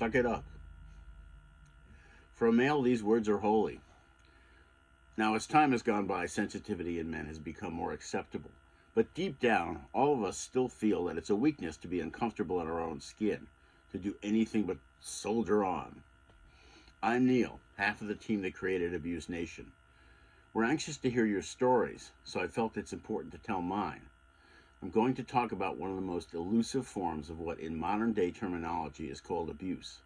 Suck it up. For a male, these words are holy. Now, as time has gone by, sensitivity in men has become more acceptable. But deep down, all of us still feel that it's a weakness to be uncomfortable in our own skin, to do anything but soldier on. I'm Neil, half of the team that created Abuse Nation. We're anxious to hear your stories, so I felt it's important to tell mine. I'm going to talk about one of the most elusive forms of what in modern day terminology is called abuse.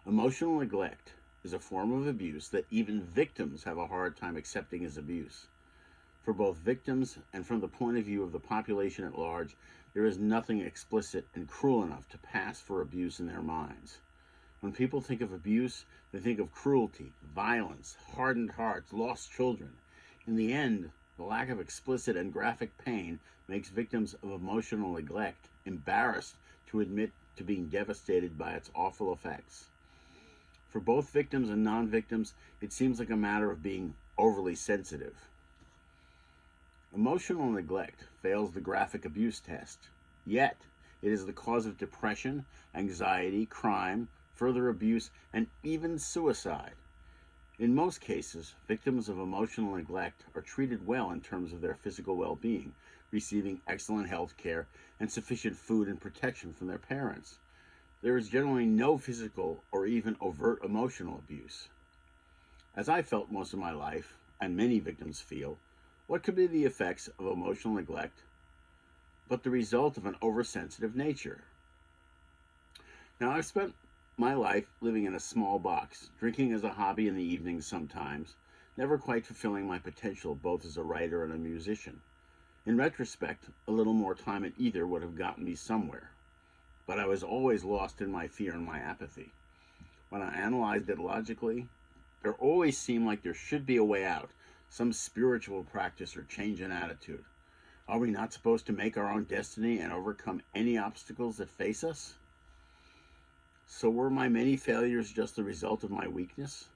Emotional neglect is a form of abuse that even victims have a hard time accepting as abuse. For both victims and from the point of view of the population at large, there is nothing explicit and cruel enough to pass for abuse in their minds. When people think of abuse, they think of cruelty, violence, hardened hearts, lost children. In the end, the lack of explicit and graphic pain makes victims of emotional neglect embarrassed to admit to being devastated by its awful effects. For both victims and non-victims, it seems like a matter of being overly sensitive. Emotional neglect fails the graphic abuse test, yet it is the cause of depression, anxiety, crime, further abuse, and even suicide. In most cases, victims of emotional neglect are treated well in terms of their physical well-being, receiving excellent health care and sufficient food and protection from their parents. There is generally no physical or even overt emotional abuse. As I felt most of my life, and many victims feel, what could be the effects of emotional neglect but the result of an oversensitive nature? Now, I've spent my life living in a small box, drinking as a hobby in the evenings sometimes, never quite fulfilling my potential both as a writer and a musician. In retrospect, a little more time at either would have gotten me somewhere. But I was always lost in my fear and my apathy. When I analyzed it logically, there always seemed like there should be a way out, some spiritual practice or change in attitude. Are we not supposed to make our own destiny and overcome any obstacles that face us? So were my many failures just the result of my weakness?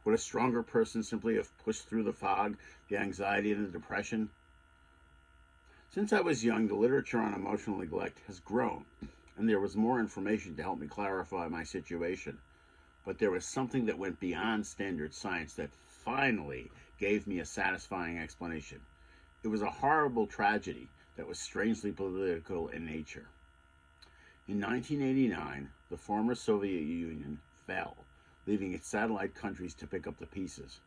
Would a stronger person simply have pushed through the fog, the anxiety, and the depression? Since I was young, the literature on emotional neglect has grown, and there was more information to help me clarify my situation. But there was something that went beyond standard science that finally gave me a satisfying explanation. It was a horrible tragedy that was strangely political in nature. In 1989, the former Soviet Union fell, leaving its satellite countries to pick up the pieces.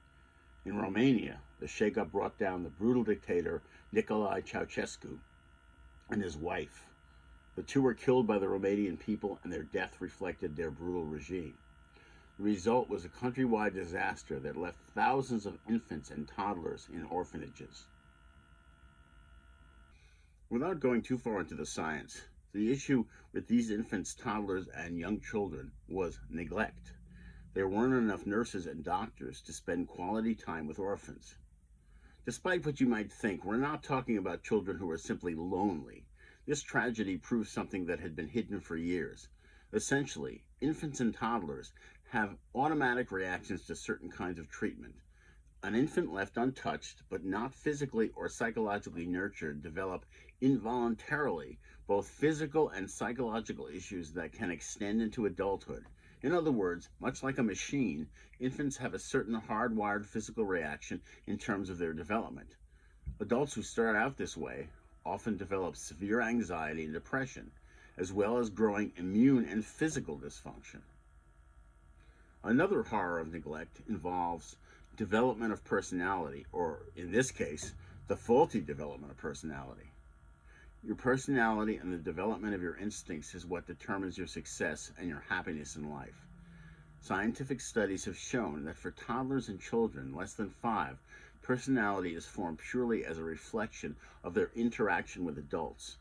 In Romania, the shakeup brought down the brutal dictator Nicolae Ceausescu and his wife. The two were killed by the Romanian people, and their death reflected their brutal regime. The result was a countrywide disaster that left thousands of infants and toddlers in orphanages. Without going too far into the science, the issue with these infants, toddlers, and young children was neglect. There weren't enough nurses and doctors to spend quality time with orphans. Despite what you might think, we're not talking about children who are simply lonely. This tragedy proves something that had been hidden for years. Essentially, infants and toddlers have automatic reactions to certain kinds of treatment. An infant left untouched, but not physically or psychologically nurtured, develop involuntarily both physical and psychological issues that can extend into adulthood. In other words, much like a machine, infants have a certain hardwired physical reaction in terms of their development. Adults who start out this way often develop severe anxiety and depression, as well as growing immune and physical dysfunction. Another horror of neglect involves development of personality, or in this case, the faulty development of personality. Your personality and the development of your instincts is what determines your success and your happiness in life. Scientific studies have shown that for toddlers and children less than 5, personality is formed purely as a reflection of their interaction with adults.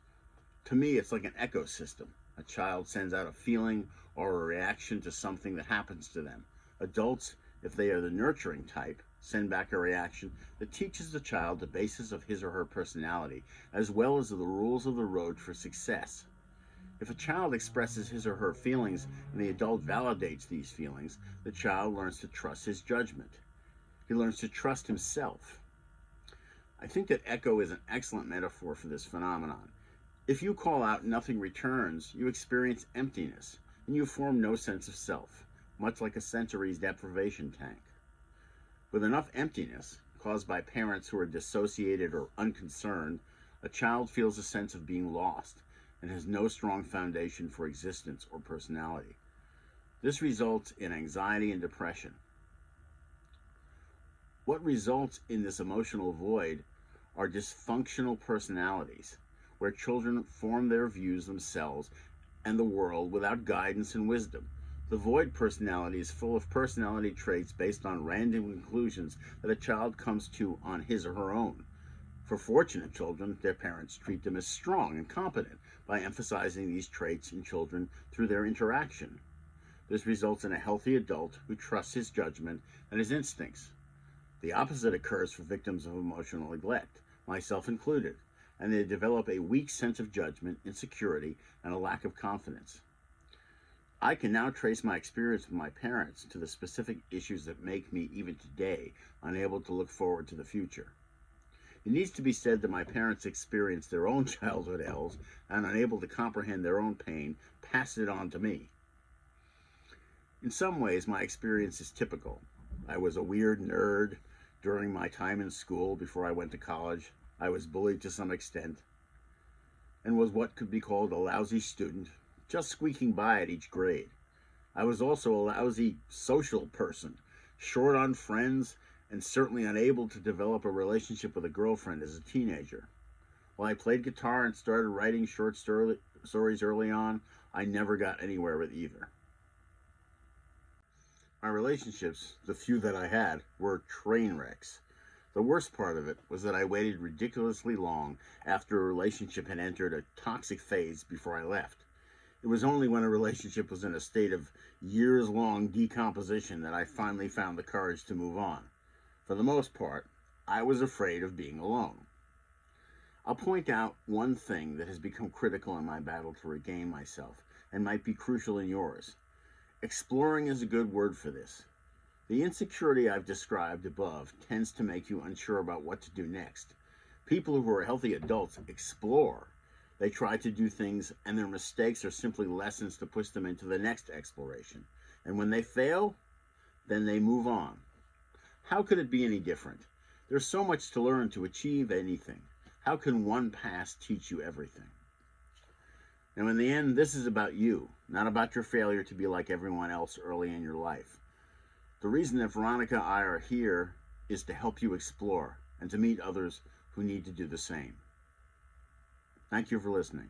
To me, it's like an ecosystem. A child sends out a feeling or a reaction to something that happens to them. Adults, if they are the nurturing type, send back a reaction that teaches the child the basis of his or her personality, as well as the rules of the road for success. If a child expresses his or her feelings and the adult validates these feelings, the child learns to trust his judgment. He learns to trust himself. I think that echo is an excellent metaphor for this phenomenon. If you call out, nothing returns, you experience emptiness. and you form no sense of self, much like a sensory deprivation tank. With enough emptiness, caused by parents who are dissociated or unconcerned, a child feels a sense of being lost and has no strong foundation for existence or personality. This results in anxiety and depression. What results in this emotional void are dysfunctional personalities, where children form their views themselves and the world without guidance and wisdom. The void personality is full of personality traits based on random conclusions that a child comes to on his or her own. For fortunate children, their parents treat them as strong and competent by emphasizing these traits in children through their interaction. This results in a healthy adult who trusts his judgment and his instincts. The opposite occurs for victims of emotional neglect, myself included, and they develop a weak sense of judgment, insecurity, and a lack of confidence. I can now trace my experience with my parents to the specific issues that make me, even today, unable to look forward to the future. It needs to be said that my parents experienced their own childhood hells and, unable to comprehend their own pain, passed it on to me. In some ways, my experience is typical. I was a weird nerd during my time in school before I went to college. I was bullied to some extent and was what could be called a lousy student, just squeaking by at each grade. I was also a lousy social person, short on friends and certainly unable to develop a relationship with a girlfriend as a teenager. While I played guitar and started writing short stories early on, I never got anywhere with either. My relationships, the few that I had, were train wrecks. The worst part of it was that I waited ridiculously long after a relationship had entered a toxic phase before I left. It was only when a relationship was in a state of years-long decomposition that I finally found the courage to move on. For the most part, I was afraid of being alone. I'll point out one thing that has become critical in my battle to regain myself and might be crucial in yours. Exploring is a good word for this. The insecurity I've described above tends to make you unsure about what to do next. People who are healthy adults explore. They try to do things, and their mistakes are simply lessons to push them into the next exploration. And when they fail, then they move on. How could it be any different? There's so much to learn to achieve anything. How can one past teach you everything? Now, in the end, this is about you, not about your failure to be like everyone else early in your life. The reason that Veronica and I are here is to help you explore and to meet others who need to do the same. Thank you for listening.